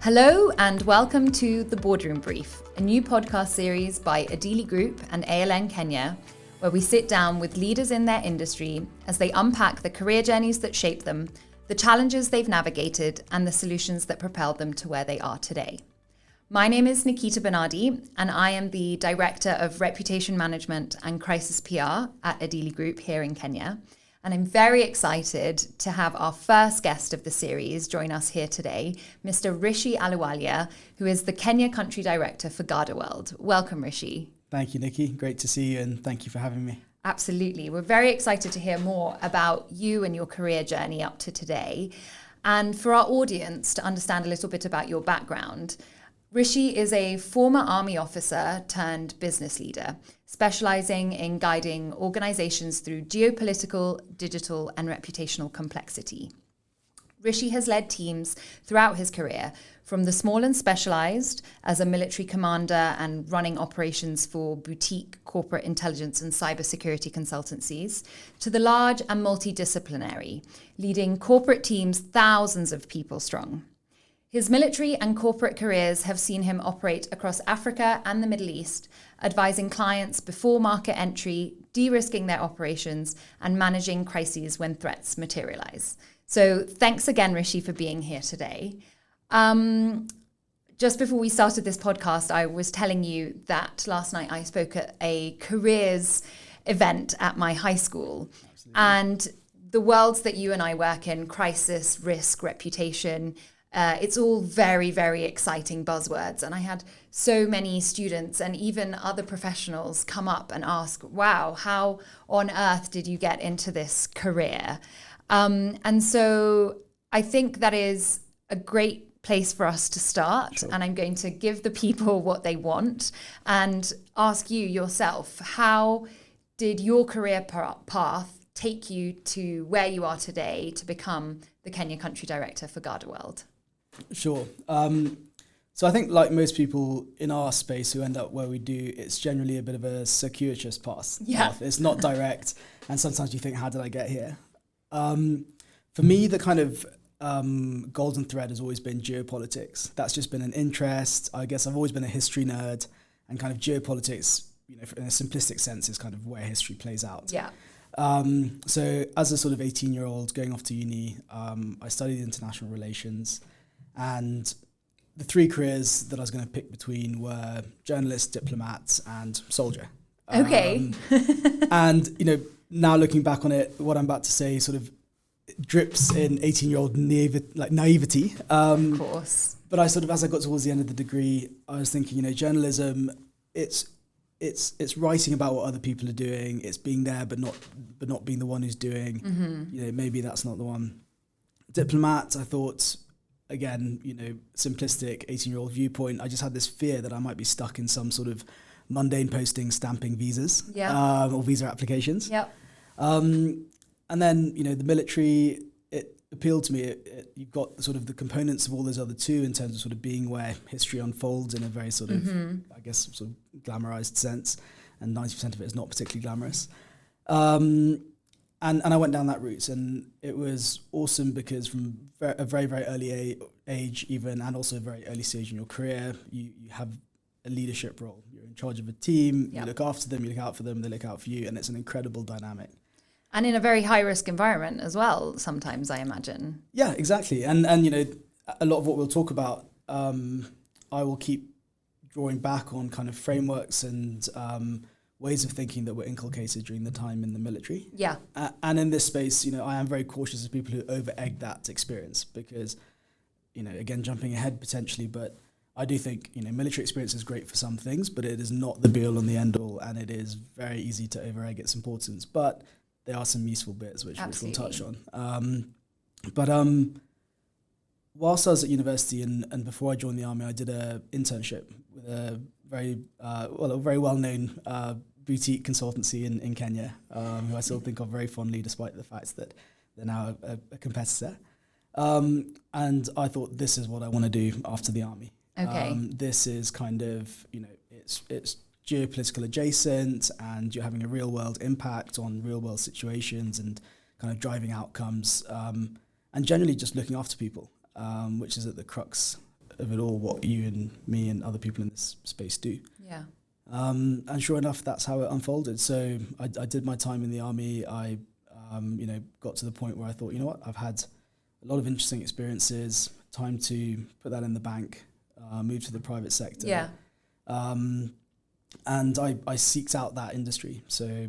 Hello and welcome to The Boardroom Brief, a new podcast series by Adili Group and ALN Kenya, where we sit down with leaders in their industry as they unpack the career journeys that shape them, the challenges they've navigated, and the solutions that propelled them to where they are today. My name is Nikita Bernardi, and I am the Director of Reputation Management and Crisis PR at Adili Group here in Kenya. And I'm very excited to have our first guest of the series join us here today, Mr. Rishi Ahluwalia, who is the Kenya Country Director for GardaWorld. Welcome, Rishi. Thank you, Nikki. Great to see you, and thank you for having me. Absolutely. We're very excited to hear more about you and your career journey up to today. And for our audience to understand a little bit about your background, Rishi is a former army officer turned business leader, specializing in guiding organizations through geopolitical, digital, and reputational complexity. Rishi has led teams throughout his career, from the small and specialized as a military commander and running operations for boutique corporate intelligence and cybersecurity consultancies, to the large and multidisciplinary, leading corporate teams thousands of people strong. His military and corporate careers have seen him operate across Africa and the Middle East, advising clients before market entry, de-risking their operations, and managing crises when threats materialize. So thanks again, Rishi, for being here today. Just before we started this podcast, I was telling you that last night I spoke at a careers event at my high school. Absolutely. And the worlds that you and I work in, crisis, risk, reputation, it's all very, very exciting buzzwords. And I had so many students and even other professionals come up and ask, wow, how on earth did you get into this career? And so I think that is a great place for us to start. Sure. And I'm going to give the people what they want and ask you yourself, how did your career path take you to where you are today to become the Kenya Country Director for GardaWorld? Sure. So I think like most people in our space who end up where we do, it's generally a bit of a circuitous path. Yeah. It's not direct. And sometimes you think, how did I get here? For me, the kind of golden thread has always been geopolitics. That's just been an interest. I guess I've always been a history nerd, and kind of geopolitics, you know, in a simplistic sense, is kind of where history plays out. Yeah. So as a sort of 18-year-old going off to uni, I studied international relations, and the three careers that I was going to pick between were journalist, diplomat, and soldier. Okay. And, you know, now looking back on it, what I'm about to say sort of drips in 18-year-old naivety. Of course. But I sort of, as I got towards the end of the degree, I was thinking, you know, journalism, it's writing about what other people are doing. It's being there, but not being the one who's doing. Mm-hmm. You know, maybe that's not the one. Diplomat, I thought, again, you know, simplistic 18-year-old viewpoint. I just had this fear that I might be stuck in some sort of mundane posting, stamping visas, or visa applications. Yep. And then, you know, the military, it appealed to me. You've got sort of the components of all those other two in terms of sort of being where history unfolds in a very sort of, I guess, sort of glamorized sense. And 90% of it is not particularly glamorous. And I went down that route, and it was awesome because from a very, very early age even, and also a very early stage in your career, you have a leadership role. You're in charge of a team, You look after them, you look out for them, they look out for you, and it's an incredible dynamic. And in a very high-risk environment as well, sometimes, I imagine. Yeah, exactly. And you know, a lot of what we'll talk about, I will keep drawing back on kind of frameworks and ways of thinking that were inculcated during the time in the military. Yeah. And in this space, you know, I am very cautious of people who over-egg that experience because, you know, again, jumping ahead potentially, but I do think, you know, military experience is great for some things, but it is not the be-all and the end-all, and it is very easy to over-egg its importance. But there are some useful bits which we'll touch on. Whilst I was at university and before I joined the army, I did an internship with a very well-known boutique consultancy in Kenya, who I still think of very fondly, despite the fact that they're now a competitor. And I thought, this is what I want to do after the army. Okay. This is kind of, you know, it's geopolitical adjacent, and you're having a real world impact on real world situations and kind of driving outcomes, and generally just looking after people, which is at the crux of it all, what you and me and other people in this space do. Yeah. And sure enough, that's how it unfolded. So I did my time in the army. I, got to the point where I thought, you know what, I've had a lot of interesting experiences, time to put that in the bank, move to the private sector. Yeah. And I seeked out that industry. So I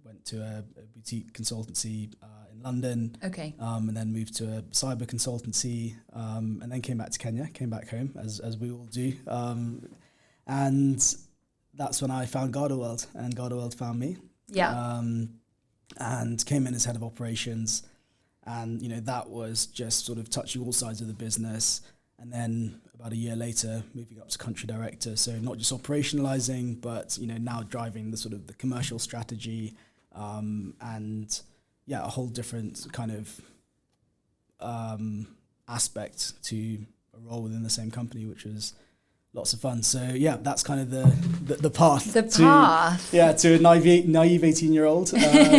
went to a boutique consultancy in London. Okay. And then moved to a cyber consultancy, and then came back home, as we all do. And that's when I found GardaWorld, and GardaWorld found me. Yeah. And came in as head of operations. And, that was just sort of touching all sides of the business. And then about a year later, moving up to country director. So not just operationalizing, but, now driving the sort of the commercial strategy, and a whole different kind of aspect to a role within the same company, which was lots of fun. So that's kind of the path. To a naive 18-year-old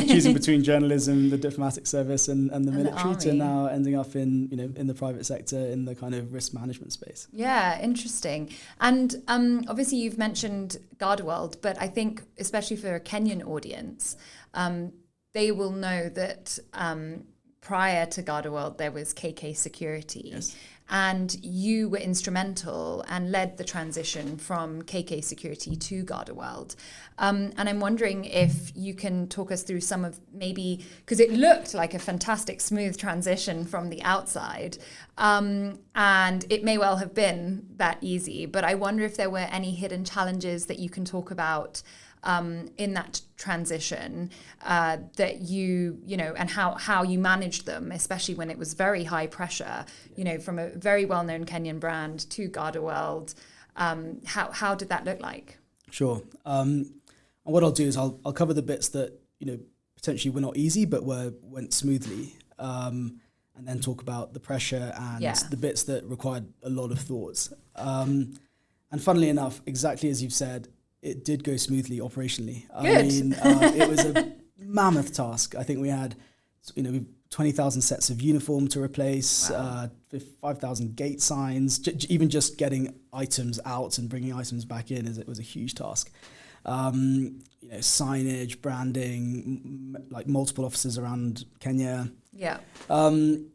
choosing between journalism, the diplomatic service, and the military, to now ending up in the private sector in the kind of risk management space. Yeah, interesting. And obviously you've mentioned GardaWorld, but I think especially for a Kenyan audience, they will know that prior to GardaWorld there was KK Security. Yes. And you were instrumental and led the transition from KK Security to GardaWorld. And I'm wondering if you can talk us through some of maybe, because it looked like a fantastic smooth transition from the outside. And it may well have been that easy, but I wonder if there were any hidden challenges that you can talk about in that transition, that and how you managed them, especially when it was very high pressure, from a very well-known Kenyan brand to GardaWorld. How did that look like? Sure. And what I'll do is I'll cover the bits that, potentially were not easy, but went smoothly. And then talk about the pressure and the bits that required a lot of thoughts. And funnily enough, exactly as you've said, it did go smoothly operationally. It was a mammoth task. I think we had, 20,000 sets of uniform to replace, 5,000 gate signs. Even just getting items out and bringing items back in was a huge task. Signage, branding, like multiple offices around Kenya. Yeah. And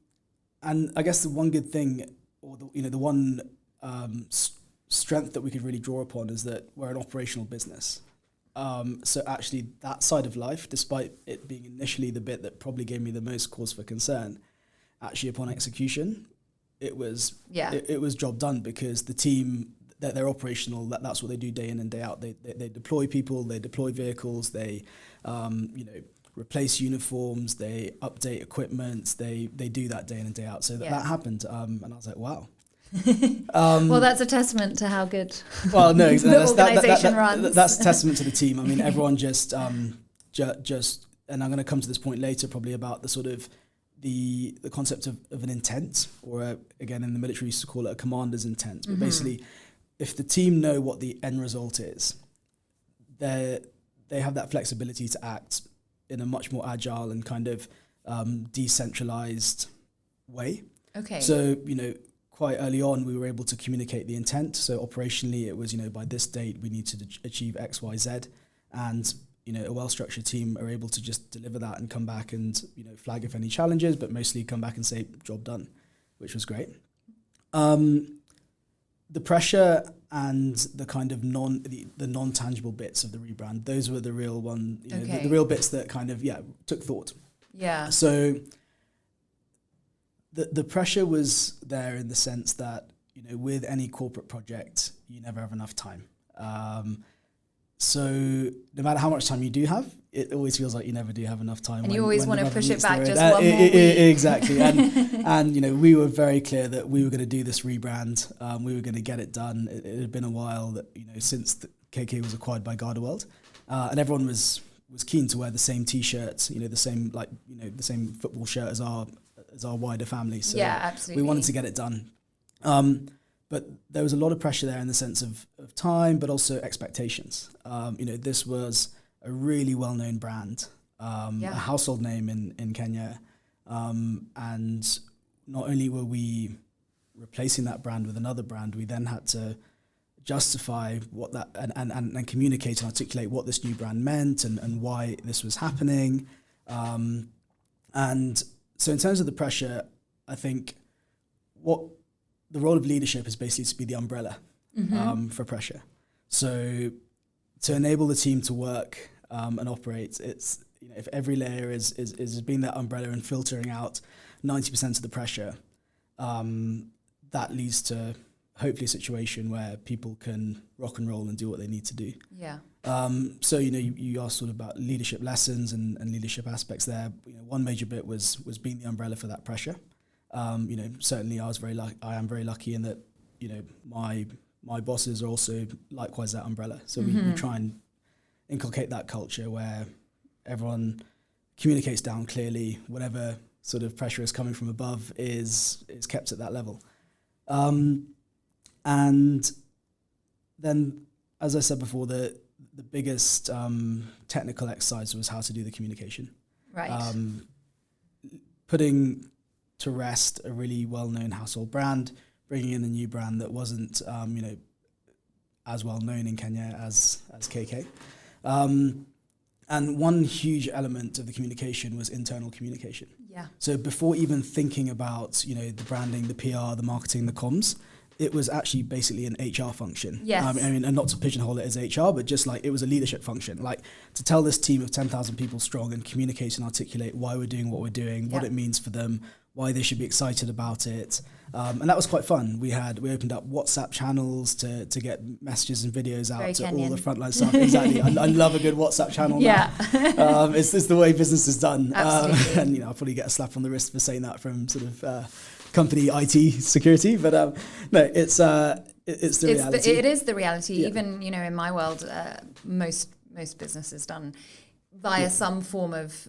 I guess the one good thing, or the one strength that we could really draw upon, is that we're an operational business. So actually that side of life, despite it being initially the bit that probably gave me the most cause for concern, actually upon execution, it was job done, because the team, they're operational. That's what they do day in and day out. They deploy people, they deploy vehicles, they replace uniforms, they update equipment, they do that day in and day out. So that happened, and I was like, wow. Well, that's a testament to how good the organisation runs. That's a testament to the team. I mean, everyone just, and I'm going to come to this point later, probably about the sort of the concept of an intent, or again in the military we used to call it a commander's intent. But basically, if the team know what the end result is, they have that flexibility to act in a much more agile and kind of decentralized way. Okay. So, quite early on, we were able to communicate the intent. So operationally, it was, by this date, we need to achieve X, Y, Z. And, a well-structured team are able to just deliver that and come back and, flag if any challenges, but mostly come back and say, job done, which was great. The pressure and the kind of the non-tangible bits of the rebrand, those were the real one, the real bits that kind of, took thought. Yeah. So the pressure was there in the sense that, with any corporate project, you never have enough time. So no matter how much time you do have, it always feels like you never do have enough time. And you always want to push it back just one more week. Exactly. And we were very clear that we were going to do this rebrand. We were going to get it done. It had been a while that, since the KK was acquired by GardaWorld, and everyone was keen to wear the same T-shirts, the same football shirt as our wider family. So absolutely. We wanted to get it done. But there was a lot of pressure there in the sense of time, but also expectations. This was a really well-known brand, a household name in Kenya. And not only were we replacing that brand with another brand, we then had to justify what that and communicate and articulate what this new brand meant and why this was happening. And so in terms of the pressure, I think what the role of leadership is basically to be the umbrella for pressure. So to enable the team to work and operate, it's, you know, if every layer is being that umbrella and filtering out 90% of the pressure, that leads to hopefully a situation where people can rock and roll and do what they need to do. Yeah. So, you know, you asked sort of about leadership lessons and leadership aspects there. You know, one major bit was being the umbrella for that pressure. You know, certainly I am very lucky in that, you know, my bosses are also likewise that umbrella. So we try and inculcate that culture where everyone communicates down clearly. Whatever sort of pressure is coming from above is kept at that level. And then, as I said before, the biggest technical exercise was how to do the communication. Right. Putting to rest a really well-known household brand, bringing in a new brand that wasn't, you know, as well known in Kenya as KK. And one huge element of the communication was internal communication. Yeah. So before even thinking about, you know, the branding, the PR, the marketing, the comms, it was actually basically an HR function. Yes. I mean, and not to pigeonhole it as HR, but just like it was a leadership function. Like to tell this team of 10,000 people strong and communicate and articulate why we're doing what we're doing, what it means for them, why they should be excited about it. And that was quite fun. We opened up WhatsApp channels to get messages and videos out Very to Kenyan. all the frontline staff. Exactly. I love a good WhatsApp channel now. It's the way business is done. Absolutely. And, you know, I'll probably get a slap on the wrist for saying that from sort of company IT security. But no, it's the reality. It is the reality. Yeah. Even, you know, in my world, most business is done via some form of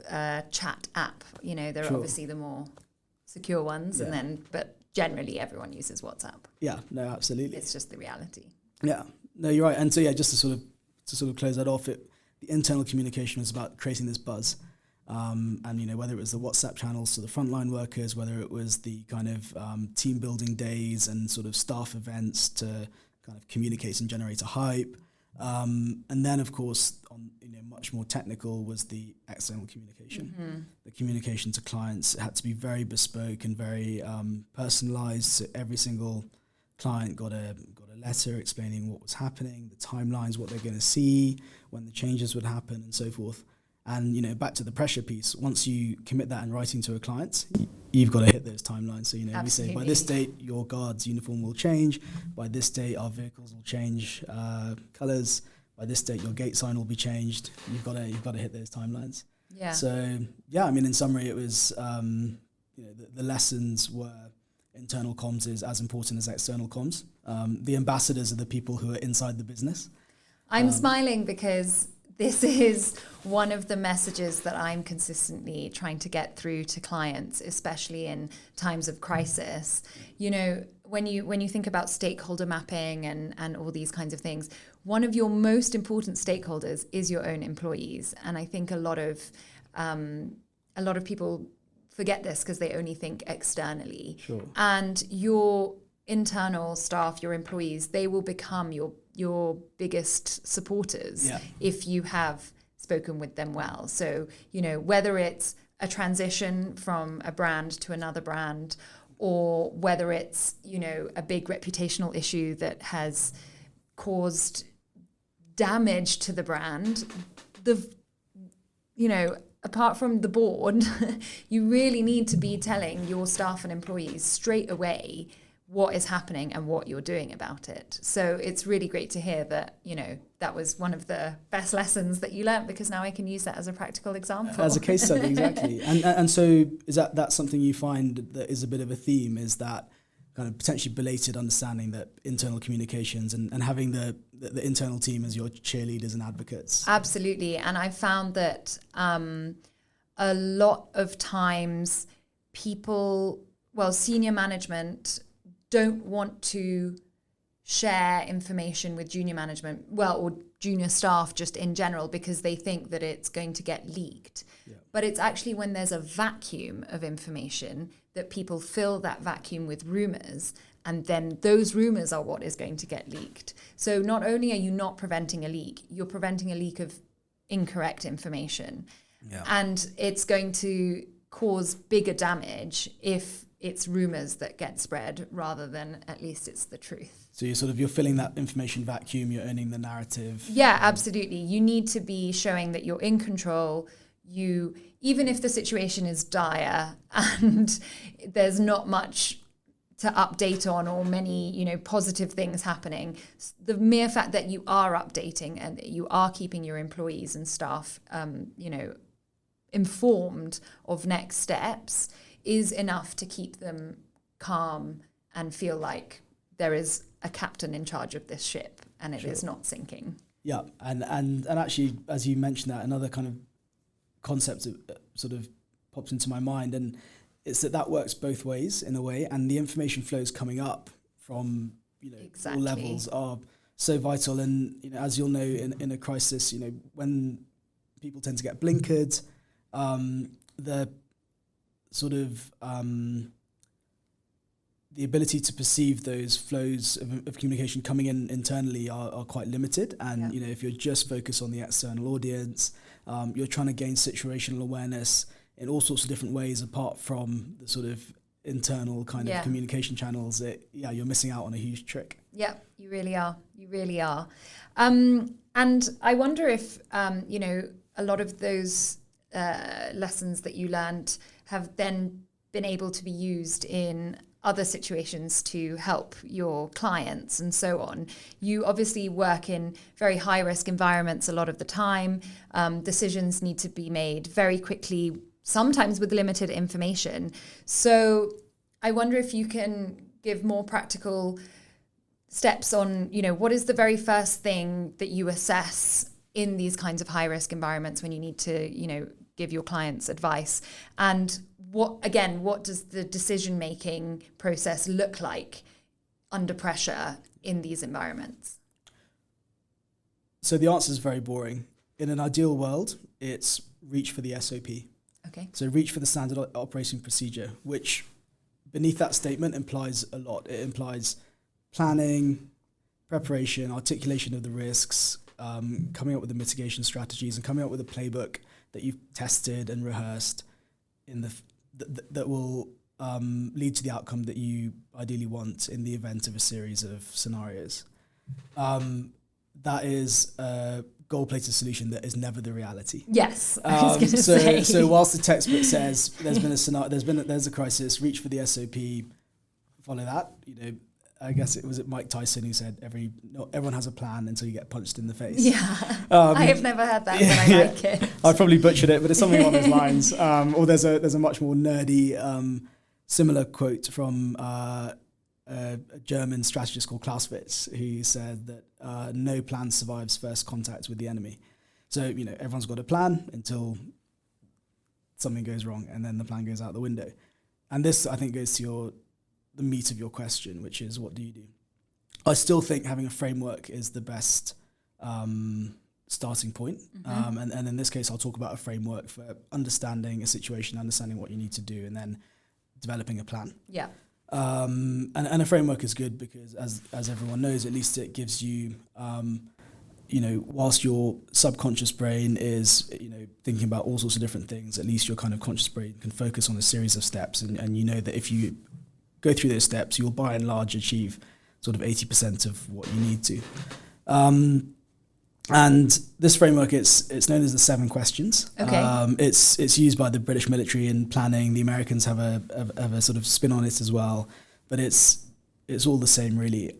chat app. You know, there are obviously the more secure ones, but generally everyone uses WhatsApp. Yeah, no, absolutely. It's just the reality. Yeah, no, you're right. And so, yeah, just to sort of close that off, the internal communication was about creating this buzz. And, you know, whether it was the WhatsApp channels to the frontline workers, whether it was the kind of team building days and sort of staff events to kind of communicate and generate a hype. And then, of course, on, you know, much more technical was the external communication. The communication to clients, it had to be very bespoke and very personalized. So every single client got a letter explaining what was happening, the timelines, what they're going to see, when the changes would happen, and so forth. And, you know, back to the pressure piece, once you commit that in writing to a client, you've got to hit those timelines. So, you know, Absolutely. we say by this date, your guard's uniform will change. By this date, our vehicles will change colours. By this date, your gate sign will be changed. You've got to hit those timelines. Yeah. So, yeah, I mean, in summary, it was, you know, the lessons were internal comms is as important as external comms. The ambassadors are the people who are inside the business. I'm smiling because this is one of the messages that I'm consistently trying to get through to clients, especially in times of crisis. You know, when you think about stakeholder mapping and all these kinds of things, one of your most important stakeholders is your own employees. And I think a lot of people forget this because they only think externally. Sure. And your internal staff, your employees, they will become your biggest supporters if you have spoken with them well. So, you know, whether it's a transition from a brand to another brand, or whether it's, you know, a big reputational issue that has caused damage to the brand, apart from the board, you really need to be telling your staff and employees straight away what is happening and what you're doing about it. So it's really great to hear that, you know, that was one of the best lessons that you learned, because now I can use that as a practical example. As a case study, exactly. And so is that's something you find that is a bit of a theme, is that kind of potentially belated understanding that internal communications and having the internal team as your cheerleaders and advocates? Absolutely. And I found that a lot of times senior management don't want to share information with junior management, or junior staff just in general, because they think that it's going to get leaked. Yeah. But it's actually when there's a vacuum of information that people fill that vacuum with rumors, and then those rumors are what is going to get leaked. So not only are you not preventing a leak, you're preventing a leak of incorrect information. Yeah. And it's going to cause bigger damage if it's rumors that get spread rather than at least it's the truth. So you're filling that information vacuum, you're owning the narrative. Yeah, absolutely. You need to be showing that you're in control. You, even if the situation is dire and there's not much to update on or many, positive things happening, the mere fact that you are updating and that you are keeping your employees and staff, informed of next steps is enough to keep them calm and feel like there is a captain in charge of this ship and it is not sinking. Yeah, and actually, as you mentioned that, another kind of concept sort of pops into my mind, and it's that works both ways in a way, and the information flows coming up from Exactly. all levels are so vital. And as you'll know, in a crisis, when people tend to get blinkered, the sort of the ability to perceive those flows of communication coming in internally are quite limited. And, if you're just focused on the external audience, you're trying to gain situational awareness in all sorts of different ways apart from the sort of internal kind of communication channels. You're missing out on a huge trick. Yeah, you really are. You really are. And I wonder if, a lot of those lessons that you learned have then been able to be used in other situations to help your clients and so on. You obviously work in very high risk environments a lot of the time. Decisions need to be made very quickly, sometimes with limited information. So I wonder if you can give more practical steps on, what is the very first thing that you assess in these kinds of high risk environments when you need to, give your clients advice, and what does the decision-making process look like under pressure in these environments? So the answer is very boring. In an ideal world, it's reach for the SOP. Okay. So reach for the standard operating procedure, which beneath that statement implies a lot. It implies planning, preparation, articulation of the risks, coming up with the mitigation strategies, and coming up with a playbook that you've tested and rehearsed that will lead to the outcome that you ideally want in the event of a series of scenarios. That is a gold-plated solution that is never the reality. Yes, I was going to say. So whilst the textbook says there's been a scenario, there's a crisis, reach for the SOP, follow that. I guess it was Mike Tyson who said everyone has a plan until you get punched in the face. Yeah, I have never heard that, but I like it. I probably butchered it, but it's something along those lines. Or there's a much more nerdy similar quote from a German strategist called Clausewitz, who said that no plan survives first contact with the enemy. So everyone's got a plan until something goes wrong, and then the plan goes out the window. And this, I think, goes to the meat of your question, which is, what do you do? I still think having a framework is the best starting point. Mm-hmm. And in this case, I'll talk about a framework for understanding a situation, understanding what you need to do, and then developing a plan. Yeah. And a framework is good because, as everyone knows, at least it gives you, whilst your subconscious brain is, thinking about all sorts of different things, at least your kind of conscious brain can focus on a series of steps. And you know that if you go through those steps, you'll by and large achieve sort of 80% of what you need to. And this framework, it's known as the 7 questions. Okay. It's used by the British military in planning. The Americans have a sort of spin on it as well, but it's all the same really.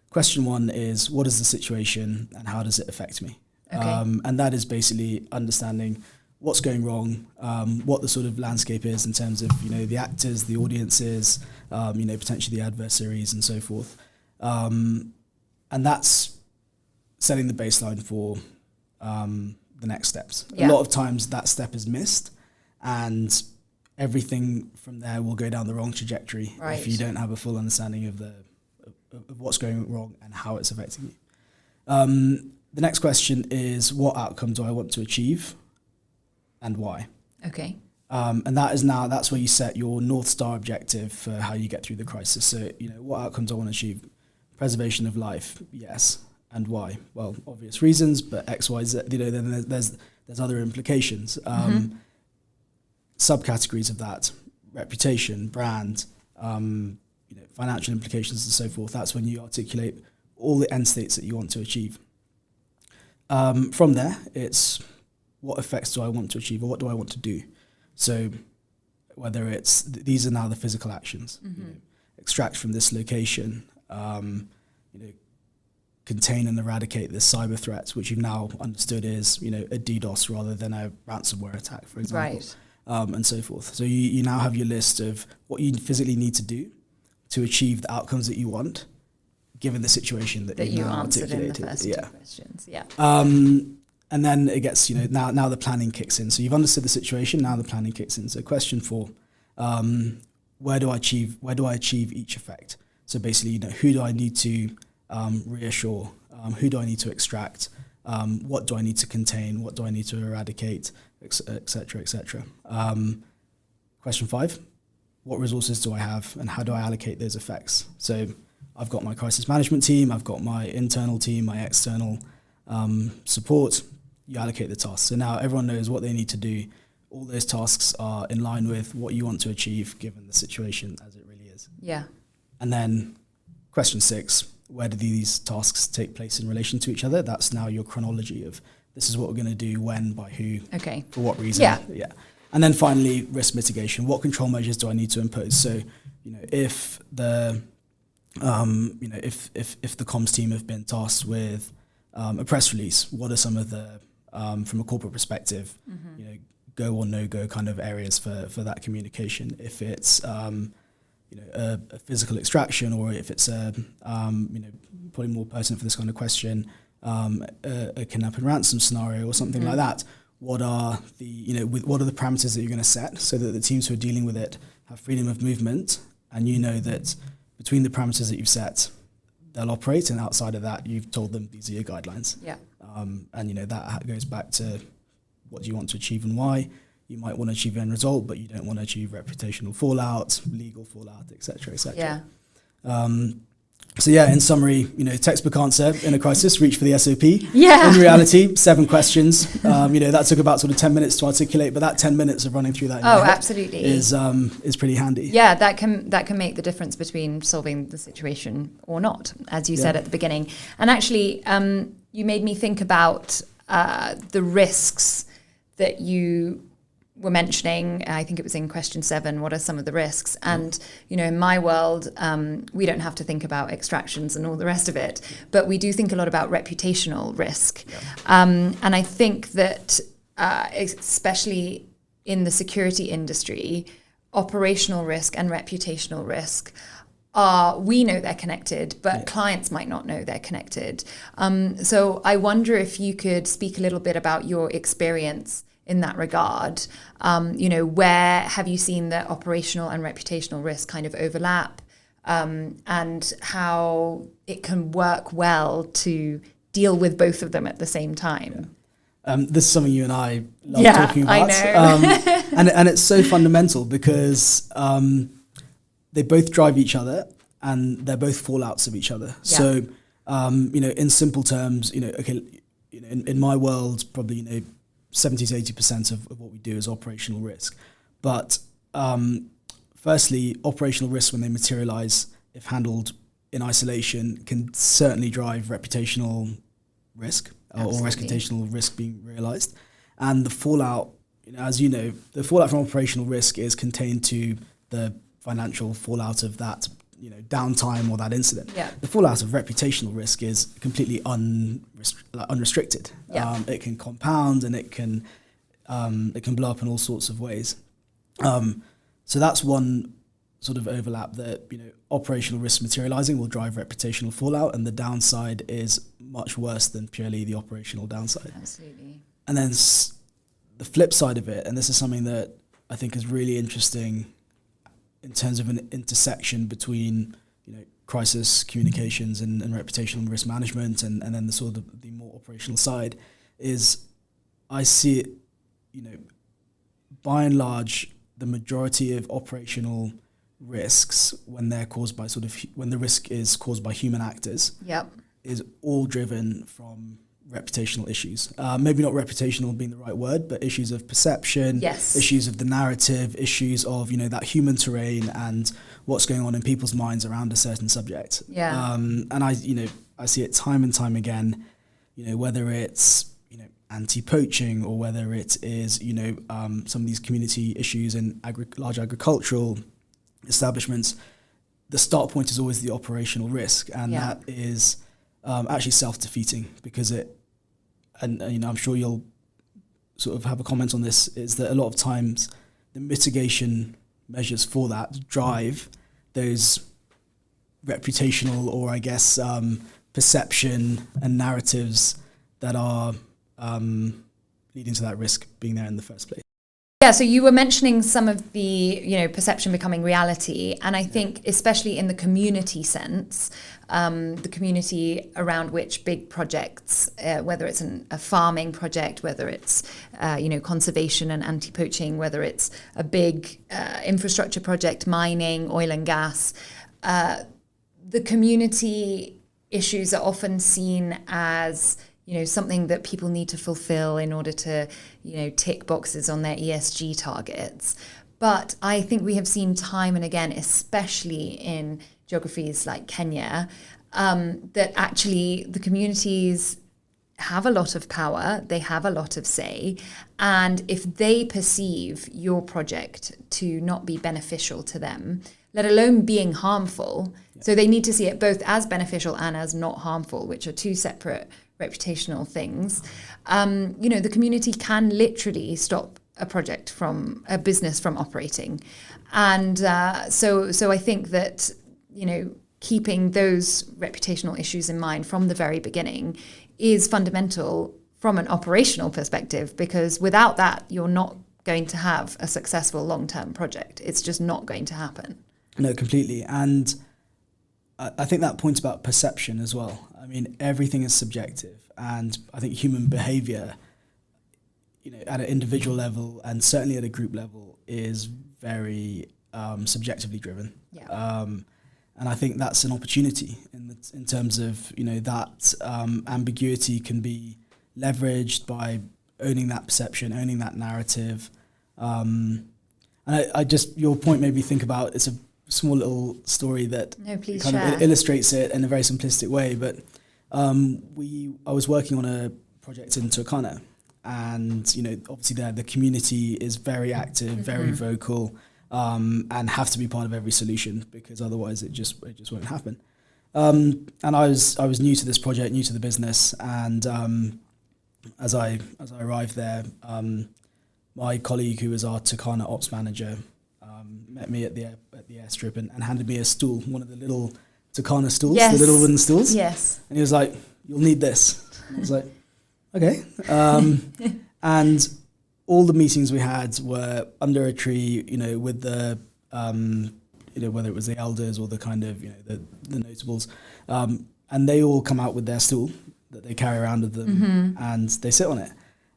Question 1 is, what is the situation and how does it affect me? Okay. And that is basically understanding what's going wrong, what the sort of landscape is in terms of, the actors, the audiences, potentially the adversaries and so forth. And that's setting the baseline for the next steps. Yeah. A lot of times that step is missed and everything from there will go down the wrong trajectory if you don't have a full understanding of what's going wrong and how it's affecting you. The next question is, what outcome do I want to achieve? And why? Okay. And that's where you set your North Star objective for how you get through the crisis. So, what outcomes I want to achieve? Preservation of life, yes. And why? Well, obvious reasons, but X, Y, Z, then there's other implications. Subcategories of that, reputation, brand, financial implications and so forth. That's when you articulate all the end states that you want to achieve. From there, it's what effects do I want to achieve, or what do I want to do? So whether it's, these are now the physical actions, extract from this location, contain and eradicate this cyber threat, which you've now understood is, a DDoS rather than a ransomware attack, for example, right. And so forth. So you now have your list of what you physically need to do to achieve the outcomes that you want, given the situation that you now answered articulated. in the first two questions. Yeah. And then it gets, now the planning kicks in. So you've understood the situation, now the planning kicks in. So question 4, where do I achieve each effect? So basically, who do I need to reassure? Who do I need to extract? What do I need to contain? What do I need to eradicate? Et cetera, et cetera. Question 5, what resources do I have and how do I allocate those effects? So I've got my crisis management team, I've got my internal team, my external support. You allocate the tasks. So now everyone knows what they need to do. All those tasks are in line with what you want to achieve given the situation as it really is. Yeah. And then question 6, where do these tasks take place in relation to each other? That's now your chronology of this is what we're going to do, when, by who, for what reason. Yeah. And then finally, risk mitigation. What control measures do I need to impose? So, if the if the comms team have been tasked with a press release, what are some of the from a corporate perspective, go or no go kind of areas for that communication? If it's a physical extraction, or if it's probably more pertinent for this kind of question, a kidnap and ransom scenario or something like that. What are the what are the parameters that you're going to set so that the teams who are dealing with it have freedom of movement, and that between the parameters that you've set, they'll operate, and outside of that, you've told them these are your guidelines. Yeah. And that goes back to what do you want to achieve and why. You might want to achieve an end result, but you don't want to achieve reputational fallout, legal fallout, et cetera, et cetera. Yeah. So in summary, textbook answer in a crisis, reach for the SOP. Yeah. In reality, 7 questions. That took about sort of 10 minutes to articulate, but that 10 minutes of running through that absolutely is pretty handy. Yeah, that can make the difference between solving the situation or not, as you said at the beginning. And actually, you made me think about the risks that you were mentioning. I think it was in question 7. What are some of the risks? And in my world, we don't have to think about extractions and all the rest of it, but we do think a lot about reputational risk. And I think that especially in the security industry, operational risk and reputational risk we know they're connected, but clients might not know they're connected. So I wonder if you could speak a little bit about your experience in that regard. Where have you seen the operational and reputational risk kind of overlap, and how it can work well to deal with both of them at the same time? This is something you and I love talking about. I know. And it's so fundamental because they both drive each other and they're both fallouts of each other. Yeah. So, in simple terms, in my world, probably, 70 to 80% of what we do is operational risk. But firstly, operational risks, when they materialize, if handled in isolation, can certainly drive reputational risk or reputational risk being realized. And the fallout, as the fallout from operational risk is contained to the financial fallout of that downtime or that incident. Yeah. The fallout of reputational risk is completely unrestricted. Yeah. It can compound and it can blow up in all sorts of ways. So that's one sort of overlap that operational risk materializing will drive reputational fallout, and the downside is much worse than purely the operational downside. Absolutely. And then the flip side of it, and this is something that I think is really interesting in terms of an intersection between crisis communications and reputational risk management, and then the sort of the more operational side, is I see it by and large, the majority of operational risks, when they're caused by when the risk is caused by human actors, is all driven from reputational issues. Maybe not reputational being the right word, but issues of perception, issues of the narrative, issues of, that human terrain and what's going on in people's minds around a certain subject. And I see it time and time again, whether it's, anti-poaching or whether it is, some of these community issues in large agricultural establishments, the start point is always the operational risk. And that is actually self-defeating because I'm sure you'll sort of have a comment on this, is that a lot of times the mitigation measures for that drive those reputational or I guess perception and narratives that are leading to that risk being there in the first place. Yeah, so you were mentioning some of the, perception becoming reality. And I think especially in the community sense, the community around which big projects, whether it's a farming project, whether it's, conservation and anti-poaching, whether it's a big infrastructure project, mining, oil and gas, the community issues are often seen as something that people need to fulfill in order to, tick boxes on their ESG targets. But I think we have seen time and again, especially in geographies like Kenya, that actually the communities have a lot of power, they have a lot of say, and if they perceive your project to not be beneficial to them, let alone being harmful, so they need to see it both as beneficial and as not harmful, which are two separate reputational things, the community can literally stop a business from operating. And so I think that, keeping those reputational issues in mind from the very beginning is fundamental from an operational perspective, because without that, you're not going to have a successful long-term project. It's just not going to happen. No, completely. And I think that point about perception as well. I mean, everything is subjective, and I think human behavior, at an individual level and certainly at a group level, is very subjectively driven. And I think that's an opportunity in terms of that ambiguity can be leveraged by owning that perception, owning that narrative. And I just, your point made me think about, it's a small little story that kind of illustrates it in a very simplistic way. But I was working on a project in Turkana, and obviously there the community is very active, very vocal, and have to be part of every solution, because otherwise it just won't happen. And I was new to this project, new to the business, and as I arrived there, my colleague, who was our Turkana ops manager, met me at the airstrip and handed me a stool, one of the little Turkana stools, the little wooden stools. Yes. And he was like, "You'll need this." I was like, "Okay." And all the meetings we had were under a tree, with the, whether it was the elders or the kind of, the notables, and they all come out with their stool that they carry around with them, and they sit on it.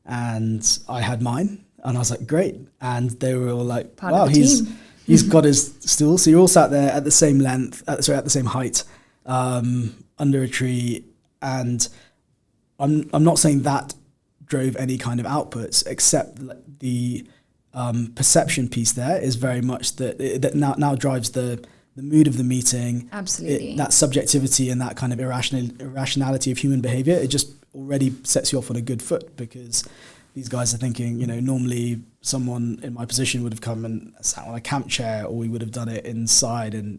And I had mine, and I was like, "Great!" And they were all like, "Wow, he's got his stool." So you're all sat there at the same length, at the same height, under a tree. And I'm not saying that drove any kind of outputs, except the perception piece there is very much that now drives the mood of the meeting. Absolutely. That subjectivity and that kind of irrationality of human behavior, it just already sets you off on a good foot, because these guys are thinking, normally someone in my position would have come and sat on a camp chair, or we would have done it inside and,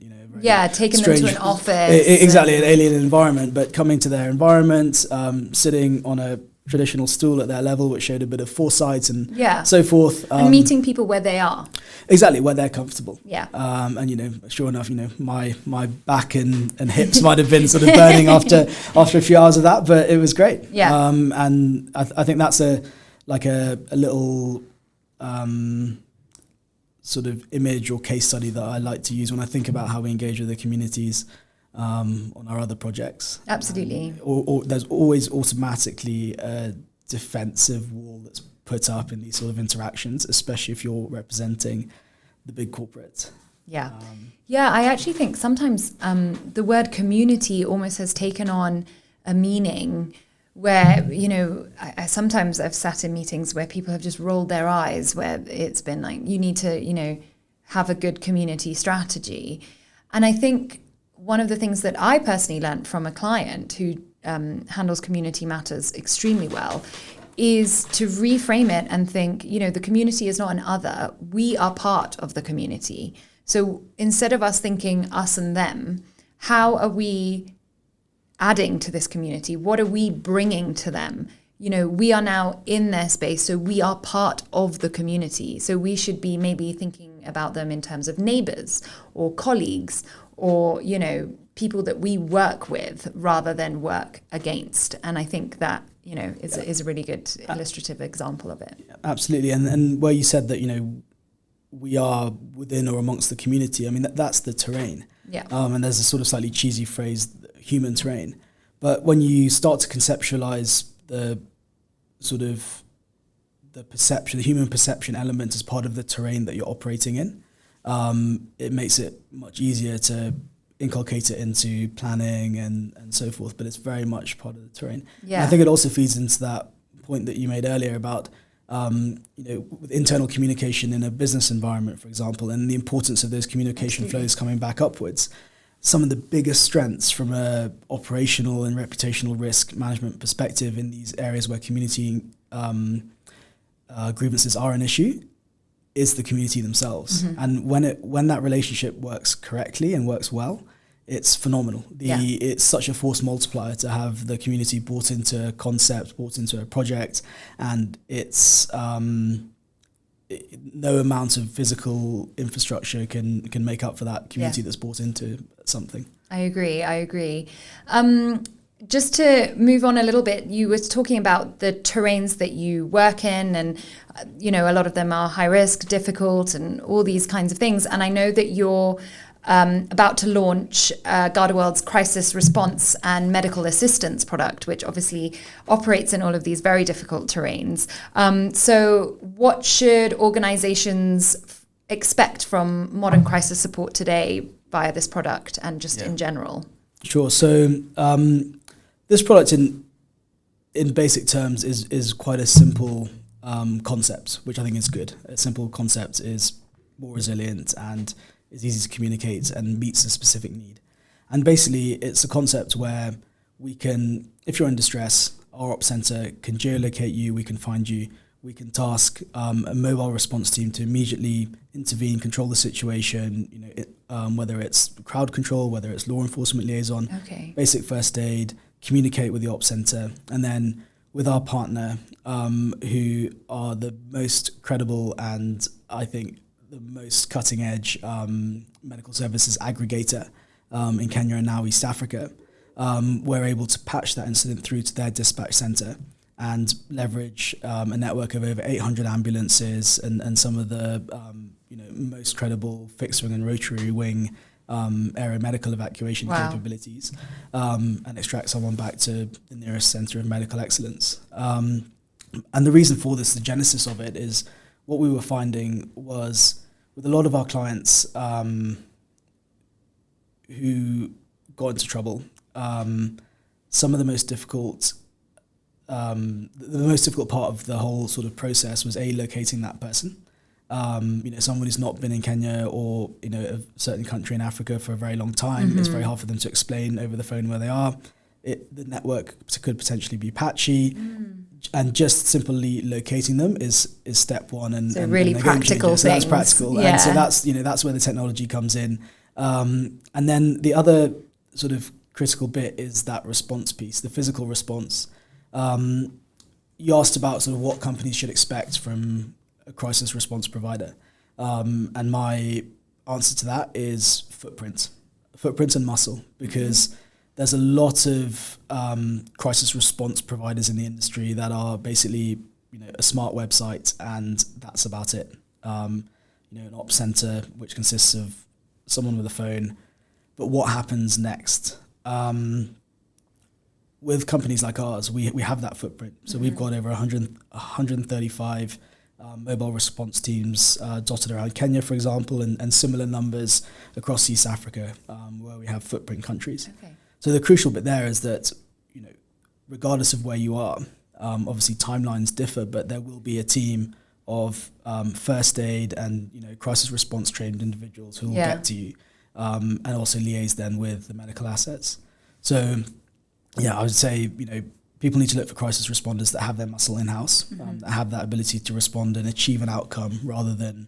taken them to an office. Exactly, an alien environment, but coming to their environment, sitting on a traditional stool at their level, which showed a bit of foresight and so forth. And meeting people where they are. Exactly, where they're comfortable. Yeah. And, sure enough, my back and hips might have been sort of burning after a few hours of that, but it was great. Yeah. And I think that's a little sort of image or case study that I like to use when I think about how we engage with the communities on our other projects. Absolutely. Or there's always automatically a defensive wall that's put up in these sort of interactions, especially if you're representing the big corporates. Yeah. Yeah, I actually think sometimes the word community almost has taken on a meaning where, you know, I sometimes I've sat in meetings where people have just rolled their eyes, where it's been like, you need to, you know, have a good community strategy. And I think one of the things that I personally learned from a client who handles community matters extremely well is to reframe it and think, you know, the community is not an other. We are part of the community. So instead of us thinking us and them, how are we adding to this community? What are we bringing to them? You know, we are now in their space, so we are part of the community. So we should be maybe thinking about them in terms of neighbors or colleagues or, you know, people that we work with rather than work against. And I think that, you know, is a really good illustrative example of it. Absolutely. And where you said that, you know, we are within or amongst the community, I mean, that's the terrain. Yeah. And there's a sort of slightly cheesy phrase, human terrain. But when you start to conceptualize the sort of the perception, the human perception element as part of the terrain that you're operating in, it makes it much easier to inculcate it into planning and so forth, but it's very much part of the terrain. Yeah. And I think it also feeds into that point that you made earlier about you know, with internal communication in a business environment, for example, and the importance of those communication Absolutely. flows coming back upwards. Some of the biggest strengths from a operational and reputational risk management perspective in these areas where community grievances are an issue is the community themselves. Mm-hmm. And when that relationship works correctly and works well, it's phenomenal. It's such a force multiplier to have the community bought into a concept, bought into a project, and it's no amount of physical infrastructure can make up for that community that's bought into something. I agree. Just to move on a little bit, you were talking about the terrains that you work in, and you know, a lot of them are high risk, difficult, and all these kinds of things. And I know that you're about to launch GardaWorld's crisis response and medical assistance product, which obviously operates in all of these very difficult terrains. So what should organizations expect from modern crisis support today via this product and just in general? Sure. So this product in basic terms is quite a simple concept, which I think is good. A simple concept is more resilient and is easy to communicate and meets a specific need. And basically, it's a concept where we can, if you're in distress, our Ops Center can geolocate you, we can find you, we can task a mobile response team to immediately intervene, control the situation, you know, whether it's crowd control, whether it's law enforcement liaison, basic first aid, communicate with the Ops Center, and then with our partner, who are the most credible and I think the most cutting edge medical services aggregator in Kenya and now East Africa, we're able to patch that incident through to their dispatch center and leverage a network of over 800 ambulances and some of the you know, most credible fixed wing and rotary wing area medical evacuation capabilities, and extract someone back to the nearest center of medical excellence. And the reason for this, the genesis of it, is what we were finding was with a lot of our clients who got into trouble, some of the most difficult part of the whole sort of process was locating that person. You know, someone who's not been in Kenya or, you know, a certain country in Africa for a very long time. Mm-hmm. It's very hard for them to explain over the phone where they are. The network could potentially be patchy, and just simply locating them is step one. And so really practical things. So that's practical, and so that's where the technology comes in. And then the other sort of critical bit is that response piece, the physical response. You asked about sort of what companies should expect from a crisis response provider, and my answer to that is footprint and muscle, because there's a lot of crisis response providers in the industry that are basically, you know, a smart website and that's about it. You know, an ops center which consists of someone with a phone, but what happens next? with companies like ours, we have that footprint. So we've got over 135 mobile response teams dotted around Kenya, for example, and similar numbers across East Africa, where we have footprint countries. Okay. So the crucial bit there is that, regardless of where you are, obviously timelines differ, but there will be a team of first aid and crisis response trained individuals who will get to you, and also liaise then with the medical assets. So, I would say people need to look for crisis responders that have their muscle in house, that have that ability to respond and achieve an outcome rather than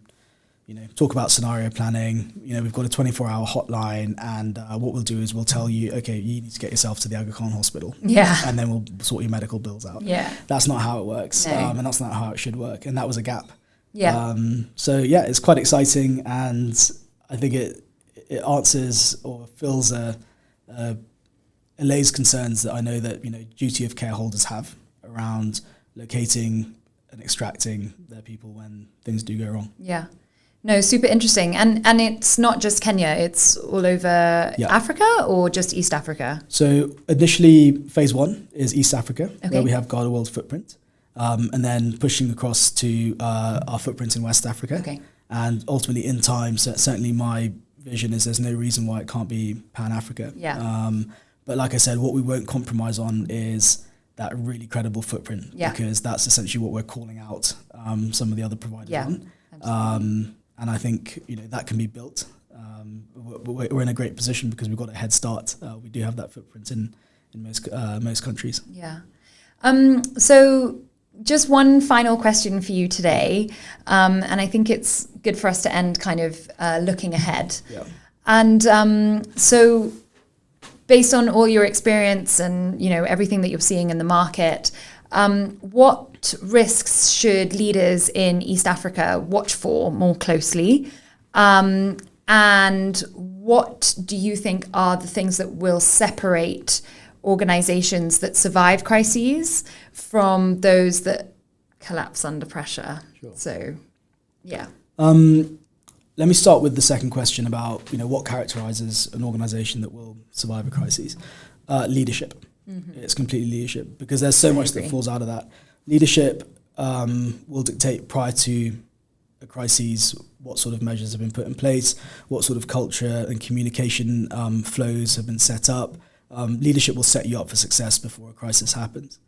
talk about scenario planning. We've got a 24-hour hotline, and what we'll do is we'll tell you, okay, you need to get yourself to the Aga Khan hospital. Yeah. And then we'll sort your medical bills out. Yeah. That's not how it works. No. And that's not how it should work. And that was a gap. Yeah. So it's quite exciting, and I think it answers or fills allays concerns that I know that duty of care holders have around locating and extracting their people when things do go wrong. Yeah. No, super interesting. And it's not just Kenya, it's all over Africa or just East Africa? So initially, phase 1 is East Africa, where we have Garda World footprint, and then pushing across to our footprint in West Africa. Okay. And ultimately, in time, certainly my vision is there's no reason why it can't be Pan-Africa. Yeah. But like I said, what we won't compromise on is that really credible footprint, because that's essentially what we're calling out some of the other providers on. And I think that can be built. We're in a great position because we've got a head start. We do have that footprint in most countries. Yeah. So just one final question for you today, and I think it's good for us to end kind of looking ahead. Yeah. And so based on all your experience and everything that you're seeing in the market, what risks should leaders in East Africa watch for more closely? And what do you think are the things that will separate organizations that survive crises from those that collapse under pressure? Sure. So, yeah. Let me start with the second question about what characterizes an organization that will survive a crisis. Leadership. Mm-hmm. It's completely leadership, because there's so much that falls out of that. Leadership will dictate prior to a crisis what sort of measures have been put in place, what sort of culture and communication flows have been set up. Leadership will set you up for success before a crisis happens.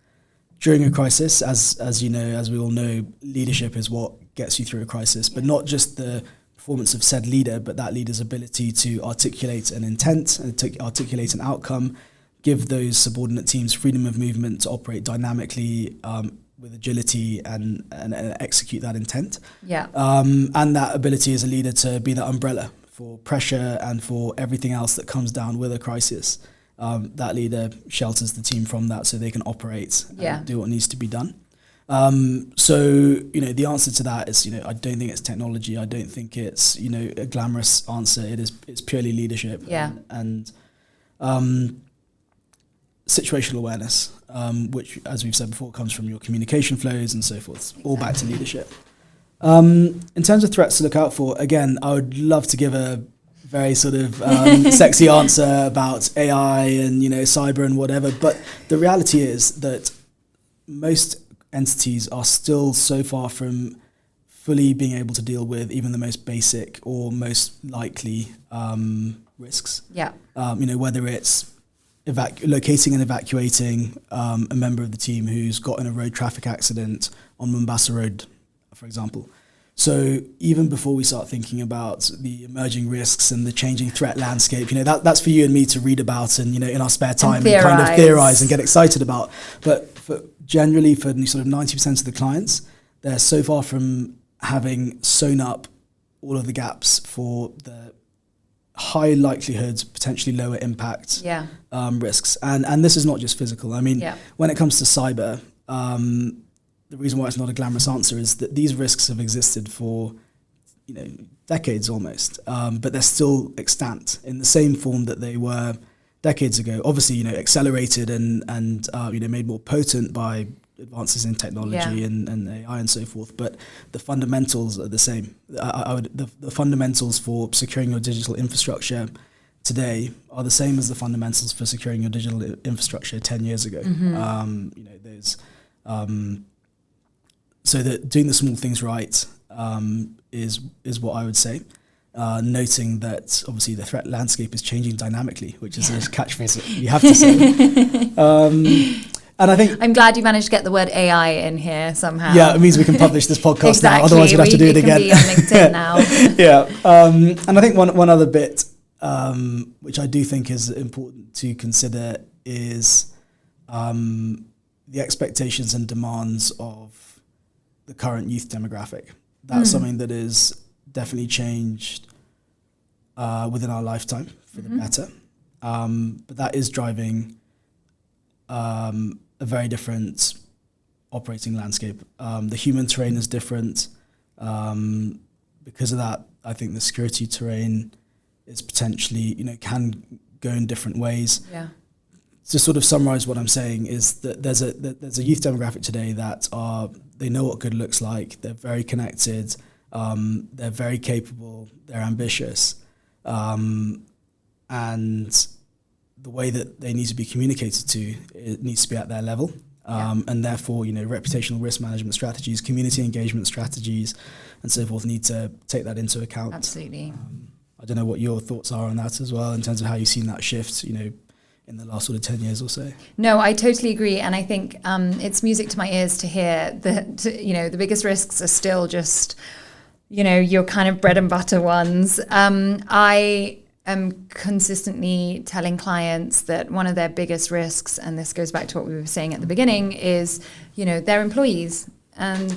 During a crisis, as we all know, leadership is what gets you through a crisis, but not just the performance of said leader, but that leader's ability to articulate an intent and to articulate an outcome, give those subordinate teams freedom of movement to operate dynamically with agility and execute that intent. Yeah. And that ability as a leader to be that umbrella for pressure and for everything else that comes down with a crisis. That leader shelters the team from that so they can operate and do what needs to be done. So, the answer to that is, I don't think it's technology. I don't think it's, a glamorous answer. It's purely leadership and situational awareness, which, as we've said before, comes from your communication flows and so forth, all back to leadership. In terms of threats to look out for, again, I would love to give a very sort of sexy answer about AI and, cyber and whatever. But the reality is that most entities are still so far from fully being able to deal with even the most basic or most likely risks. Yeah. Whether it's locating and evacuating a member of the team who's got in a road traffic accident on Mombasa Road, for example. So even before we start thinking about the emerging risks and the changing threat landscape, that's for you and me to read about and, in our spare time and kind of theorize and get excited about. But generally for sort of 90% of the clients, they're so far from having sewn up all of the gaps for the high likelihood, potentially lower impact risks. And this is not just physical. I mean, when it comes to cyber, the reason why it's not a glamorous answer is that these risks have existed for, decades almost, but they're still extant in the same form that they were decades ago. Obviously, accelerated and made more potent by advances in technology and AI and so forth. But the fundamentals are the same. The fundamentals for securing your digital infrastructure today are the same as the fundamentals for securing your digital infrastructure 10 years ago. There's so that doing the small things right is what I would say. Noting that obviously the threat landscape is changing dynamically, which is a catchphrase that you have to say. And I think I'm glad you managed to get the word AI in here somehow. Yeah, it means we can publish this podcast exactly. now. Otherwise, we'd have to do it again. It can be on LinkedIn now. Yeah, and I think one other bit, which I do think is important to consider, is the expectations and demands of the current youth demographic. That's something that is definitely changed within our lifetime for the better. But that is driving a very different operating landscape. The human terrain is different. Because of that, I think the security terrain is potentially, can go in different ways. Yeah. To sort of summarize what I'm saying is that there's a youth demographic today that they know what good looks like. They're very connected. They're very capable. They're ambitious. And the way that they need to be communicated to, it needs to be at their level. And therefore, reputational risk management strategies, community engagement strategies, and so forth need to take that into account. Absolutely. I don't know what your thoughts are on that as well, in terms of how you've seen that shift, in the last sort of 10 years or so. No, I totally agree. And I think it's music to my ears to hear that, the biggest risks are still just, your kind of bread and butter ones. I am consistently telling clients that one of their biggest risks, and this goes back to what we were saying at the beginning, is, their employees and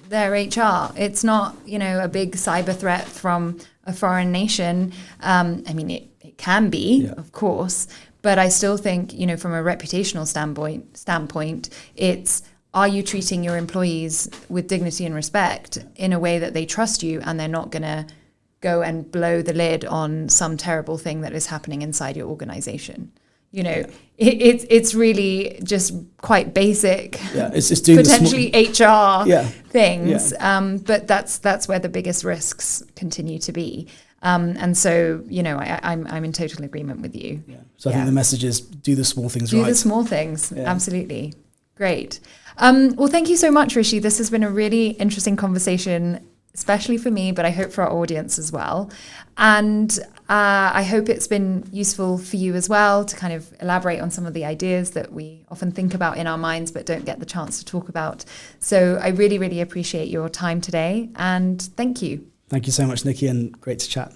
their HR. It's not, a big cyber threat from a foreign nation. It can be, of course, but I still think, from a reputational standpoint, it's, are you treating your employees with dignity and respect in a way that they trust you and they're not going to go and blow the lid on some terrible thing that is happening inside your organization? It's really just quite basic. Yeah, it's just doing potentially HR things. Yeah. But that's where the biggest risks continue to be. And so, I'm in total agreement with you. Yeah. So I think the message is do the small things right. Do the small things. Yeah. Absolutely. Great. Well, thank you so much, Rishi. This has been a really interesting conversation, especially for me, but I hope for our audience as well. And I hope it's been useful for you as well to kind of elaborate on some of the ideas that we often think about in our minds, but don't get the chance to talk about. So I really, really appreciate your time today. And thank you. Thank you so much, Nikki, and great to chat.